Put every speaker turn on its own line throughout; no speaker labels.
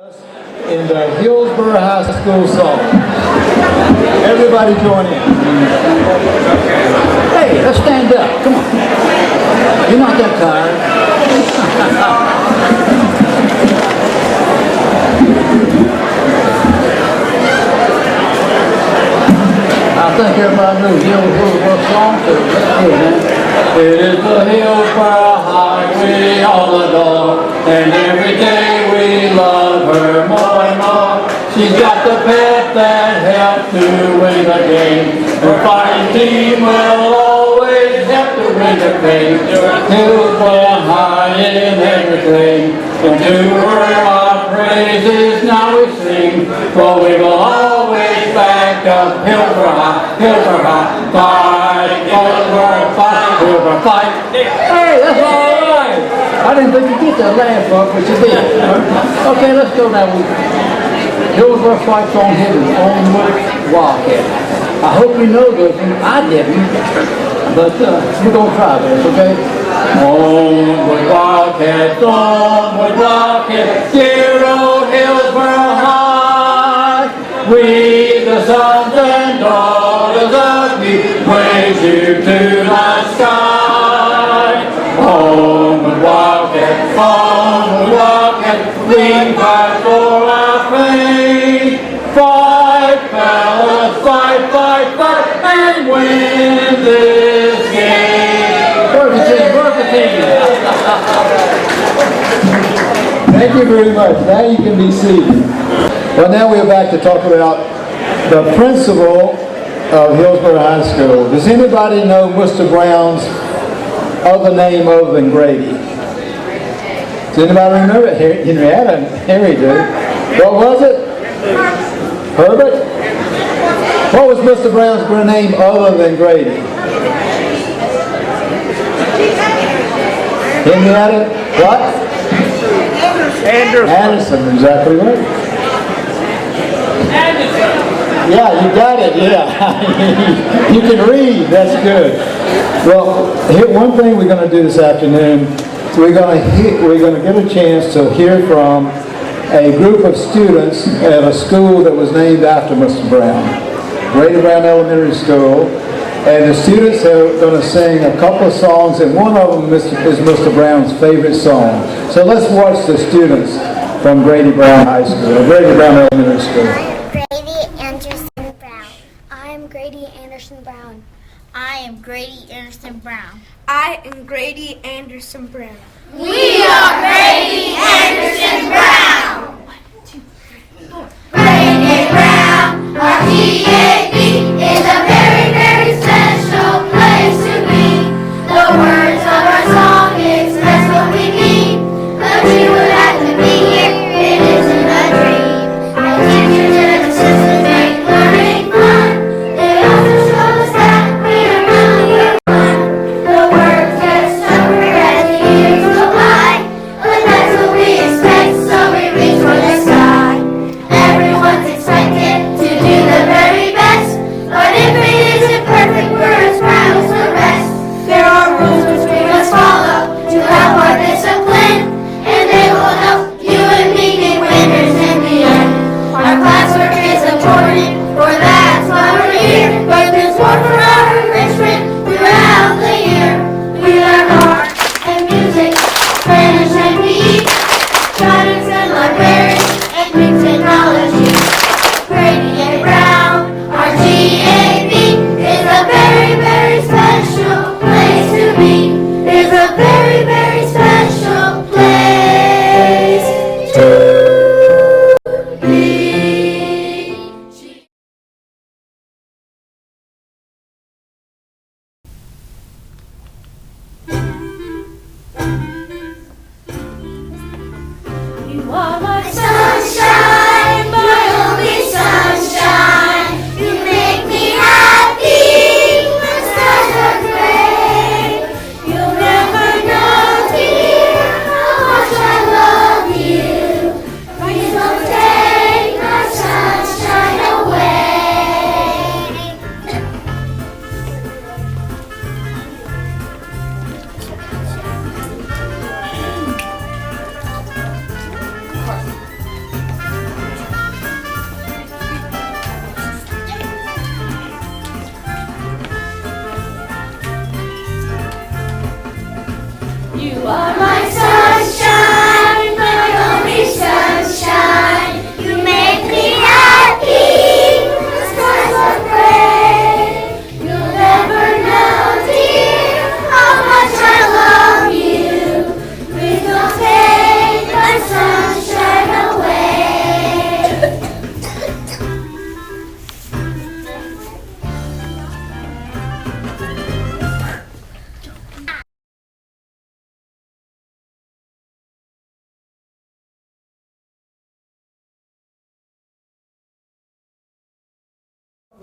In the Hillsborough High School song. Everybody join in. Hey, let's stand up. Come on. You're not that tired. I think everybody knows the Hillsborough song, so let's do it, man. It is the Hillsborough Highway on the door, and every day we love her more and more. She's got the pep that helps to win the game. Her fighting team will always help to win the game. Hillsborough High in everything, and to her our praises now we sing. For we will always back up Hillsborough High, Hillsborough High. Fight, Hillsborough, fight, Hillsborough, fight. Hey, that's all right. I didn't think you'd get that laugh up, but you did. Okay, let's go now. Hillsborough fights on hidden, on Wildcat. I hope you know this, and I didn't, but we're going to try this, okay? Onward Wildcat, onward Wildcat, dear old Hillsborough High. We, the sons and daughters of you, praise you to the sky. Onward Wildcat, we fight for our faith. Fight, fellas, fight, fight, fight, and win this game. Work the team. Thank you very much. Now you can be seated. Well, now we're back to talk about the principal of Hillsborough High School. Does anybody know Mr. Brown's other name other than Grady? Does anybody remember it? Henrietta and Harry do. What was it? Herbert? What was Mr. Brown's name other than Grady? Henrietta? What? Anderson, exactly right. Yeah, you got it, yeah. You can read, that's good. Well, one thing we're going to do this afternoon, we're going to get a chance to hear from a group of students at a school that was named after Mr. Brown, Grady A Brown Elementary School. And the students are going to sing a couple of songs, and one of them is Mr. Brown's favorite song. So let's watch the students from Grady A Brown High School, or Grady A Brown Elementary School.
I'm Grady Anderson Brown.
I am Grady Anderson Brown.
I am Grady Anderson Brown.
We are Grady Anderson Brown.
1, 2, 3, 4.
Grady A Brown, our GAB, is a very, very special place to be. The words of our song express what we mean. But we would have to be here, it isn't a dream. The teachers and assistants make learning fun. They also show us that we are number one. The words get stronger as the years go by, but that's what we expect, so we reach for the sky. Everyone's expected to do the very best, but if it isn't perfect, we're as proud as the rest. There are rules which we must follow to have our discipline, and they will help you and me be winners in the end. Our classwork is important, for that's why we're here, but there's more for our enrichment throughout the year. We learn art and music, Spanish and PE, guidance and librarians, and new technology. Grady A Brown, our GAB, is a very, very special place to be. Is a very, very special place to be. You are my sunshine, my only sunshine. You make me happy when skies are gray. You'll never know, dear, how much I love you. Please don't take my sunshine away.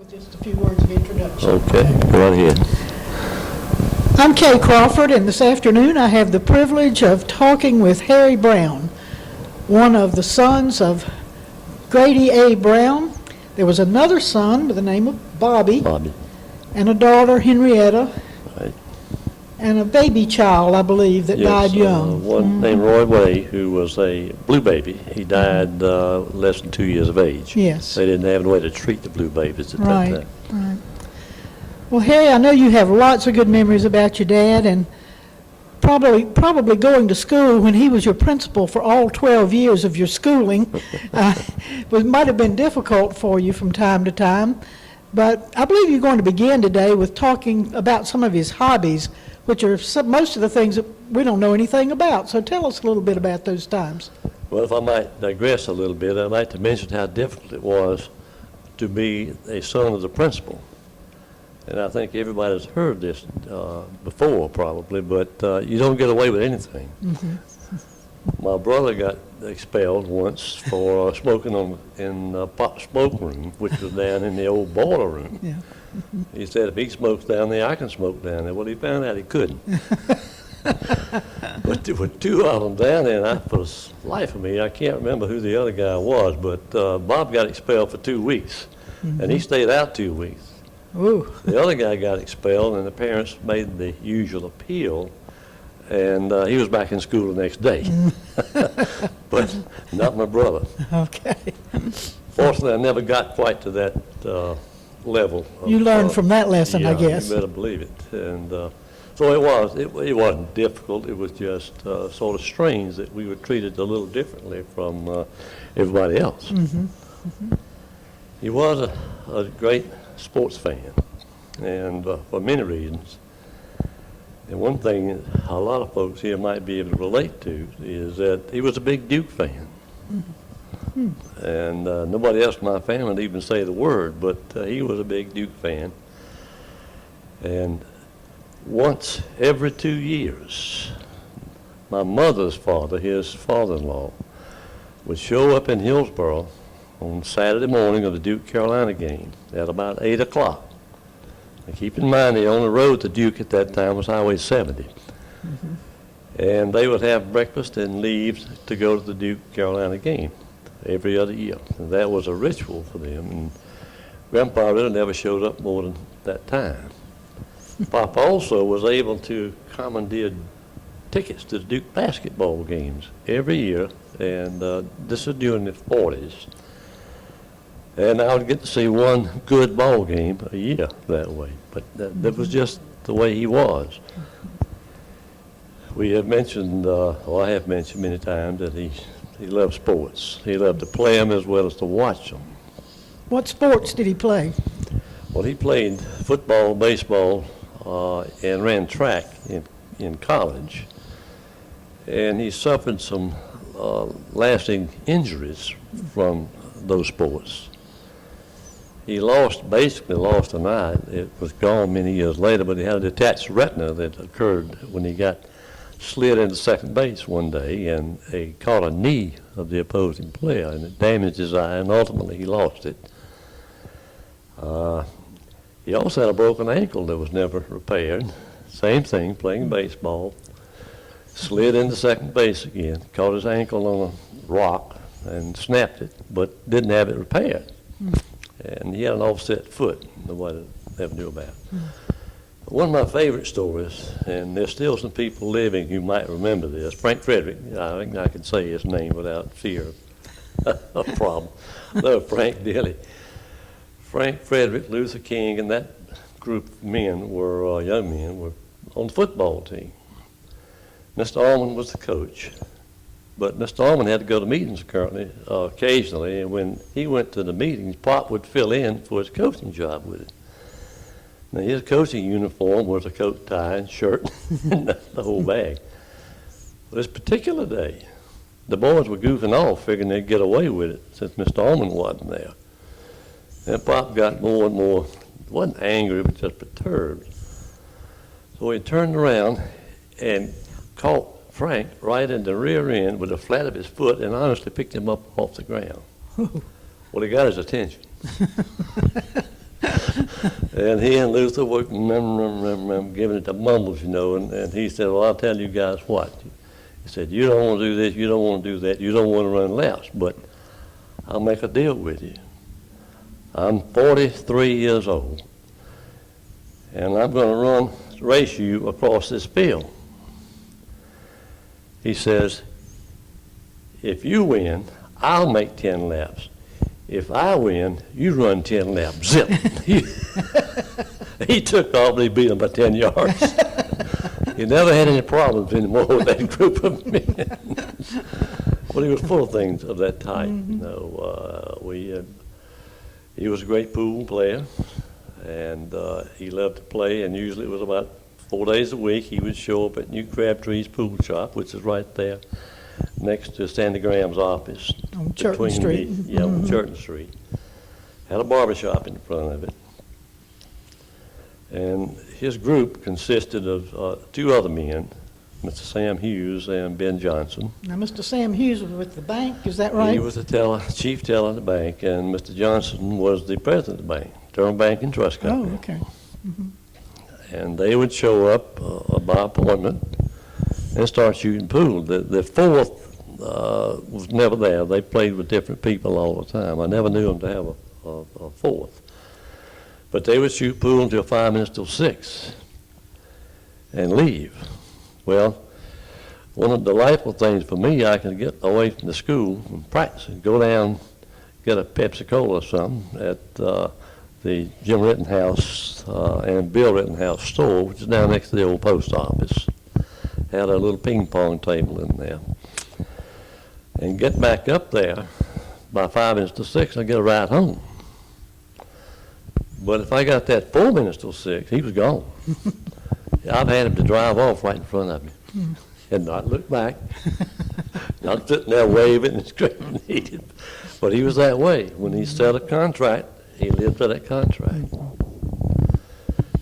With just a few words of introduction.
Okay, go right ahead.
I'm Kay Crawford, and this afternoon I have the privilege of talking with Harry Brown, one of the sons of Grady A. Brown. There was another son by the name of Bobby, and a daughter, Henrietta,
Right.
and a baby child, I believe, that died young.
One named Roy Way, who was a blue baby. He died less than 2 years of age.
Yes.
They didn't have any way to treat the blue babies at that
Right,
time.
right. Well, Harry, I know you have lots of good memories about your dad, and probably going to school when he was your principal for all 12 years of your schooling might have been difficult for you from time to time. But I believe you're going to begin today with talking about some of his hobbies, which are most of the things that we don't know anything about. So tell us a little bit about those times.
Well, if I might digress a little bit, I'd like to mention how difficult it was to be a son of the principal. And I think everybody's heard this before, probably, but you don't get away with anything.
Mm-hmm.
My brother got expelled once for smoking in Pop's smoke room, which was down in the old boiler room.
Yeah.
He said, if he smokes down there, I can smoke down there. Well, he found out he couldn't. But there were two of them down there, and for the life of me, I can't remember who the other guy was, but Bob got expelled for 2 weeks, and he stayed out 2 weeks.
Ooh.
The other guy got expelled, and the parents made the usual appeal, and he was back in school the next day. But not my brother.
Okay.
Fortunately, I never got quite to that level.
You learned from that lesson, I guess.
You better believe it. And so it wasn't difficult. It was just sort of strange that we were treated a little differently from everybody else.
Mm-hmm. Mm-hmm.
He was a great sports fan, and for many reasons. And one thing a lot of folks here might be able to relate to is that he was a big Duke fan. Mm-hmm. And nobody else in my family would even say the word, but he was a big Duke fan. And once every 2 years, my mother's father, his father-in-law, would show up in Hillsborough on Saturday morning of the Duke-Carolina game at about 8 o'clock. Now keep in mind, the only road to Duke at that time was Highway 70. Mm-hmm. And they would have breakfast and leave to go to the Duke-Carolina game every other year. And that was a ritual for them. And Grandpa really never showed up more than that time. Papa also was able to commandeer tickets to the Duke basketball games every year, and this was during the 40s. And I would get to see one good ball game a year that way. But that was just the way he was. We have mentioned, or I have mentioned many times, that he loved sports. He loved to play them as well as to watch them.
What sports did he play?
Well, he played football, baseball, and ran track in college. And he suffered some lasting injuries from those sports. He basically lost an eye. It was gone many years later, but he had a detached retina that occurred when he got slid into second base one day, and he caught a knee of the opposing player, and it damaged his eye, and ultimately he lost it. He also had a broken ankle that was never repaired. Same thing, playing baseball. Slid into second base again, caught his ankle on a rock and snapped it, but didn't have it repaired. And he had an offset foot, nobody ever knew about. One of my favorite stories, and there's still some people living who might remember this, Frank Frederick, I think I can say his name without fear of a problem. No, Frank dearly. Frank Frederick, Luther King, and that group of men were, young men, were on the football team. Mr. Allman was the coach, but Mr. Allman had to go to meetings occasionally, and when he went to the meetings, Pop would fill in for his coaching job with it. Now, his coaching uniform was a coat, tie, and shirt, and the whole bag. But this particular day, the boys were goofing off, figuring they'd get away with it since Mr. Allman wasn't there. And Pop got more and more, wasn't angry, but just perturbed. So he turned around and caught Frank right in the rear end with the flat of his foot and honestly picked him up off the ground. Well, he got his attention. And he and Luther were giving it the mumbles, you know, and he said, well, I'll tell you guys what. He said, you don't want to do this, you don't want to do that, you don't want to run laps, but I'll make a deal with you. I'm 43 years old, and I'm going to race you across this field. He says, if you win, I'll make 10 laps. If I win, you run 10 laps. Zip. He took off and he beat him by 10 yards. He never had any problems anymore with that group of men. But he was full of things of that type. You know, he was a great pool player, and he loved to play, and usually it was about 4 days a week. He would show up at New Crabtree's pool shop, which is right there next to Sandy Graham's office.
On Churton Street.
On Churton Street. Had a barber shop in front of it. And his group consisted of two other men, Mr. Sam Hughes and Ben Johnson.
Now, Mr. Sam Hughes was with the bank, is that right?
He was the chief teller of the bank, and Mr. Johnson was the president of the bank, Durham Bank and Trust Company.
Oh, okay.
And they would show up by appointment and start shooting pool. The fourth was never there. They played with different people all the time. I never knew them to have a fourth. But they would shoot pool until 5 minutes till 6 and leave. Well, one of the delightful things for me, I could get away from the school and practice and go down, get a Pepsi-Cola or something at the Jim Rittenhouse and Bill Rittenhouse store, which is down next to the old post office. Had a little ping pong table in there. And get back up there by 5 minutes to 6, I'd get a ride home. But if I got that 4 minutes till 6, he was gone. I've had him to drive off right in front of me and not look back, not sitting there waving and screaming. But he was that way. When he set a contract, he lived to that contract.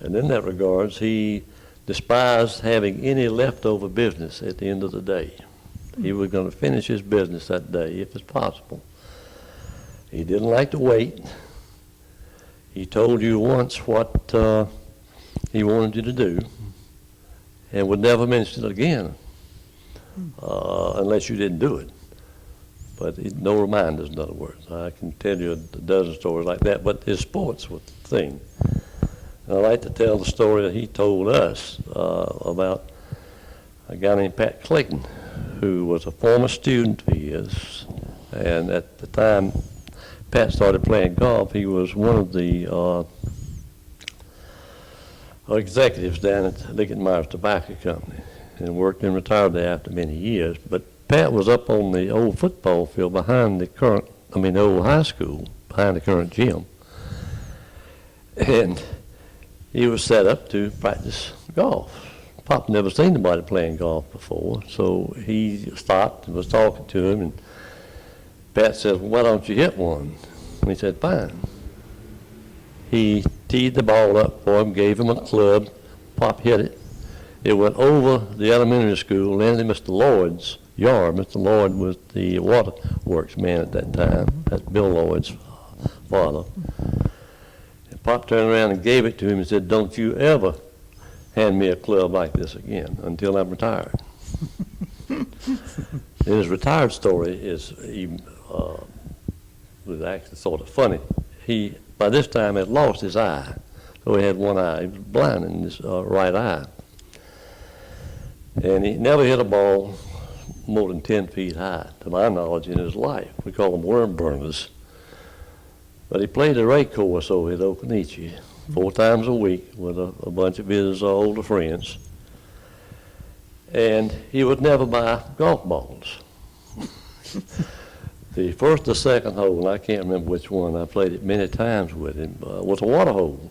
And in that regards, he despised having any leftover business at the end of the day. He was going to finish his business that day if it's possible. He didn't like to wait. He told you once what he wanted you to do and would never mention it again unless you didn't do it. But no reminders, in other words. I can tell you a dozen stories like that, but his sports was the thing. And I like to tell the story that he told us about a guy named Pat Clayton, who was a former student of his, and at the time Pat started playing golf, he was one of the executives down at Lincoln Myers Tobacco Company and worked and retired there after many years. But Pat was up on the old football field behind the old high school, behind the current gym. And he was set up to practice golf. Pop never seen anybody playing golf before, so he stopped and was talking to him, and Pat said, well, why don't you hit one? And he said, fine. He teed the ball up for him, gave him a club. Pop hit it. It went over the elementary school, landed in Mr. Lloyd's yard. Mr. Lloyd was the waterworks man at that time. That's Bill Lloyd's father. And Pop turned around and gave it to him and said, don't you ever hand me a club like this again until I'm retired. His retired story is was actually sort of funny. He, by this time, had lost his eye, so he had one eye. He was blind in his right eye. And he never hit a ball more than 10 feet high, to my knowledge, in his life. We call them worm burners. But he played a race course over at Occoneechee 4 times a week with a bunch of his older friends. And he would never buy golf balls. The first or second hole, and I can't remember which one, I played it many times with him, was a water hole.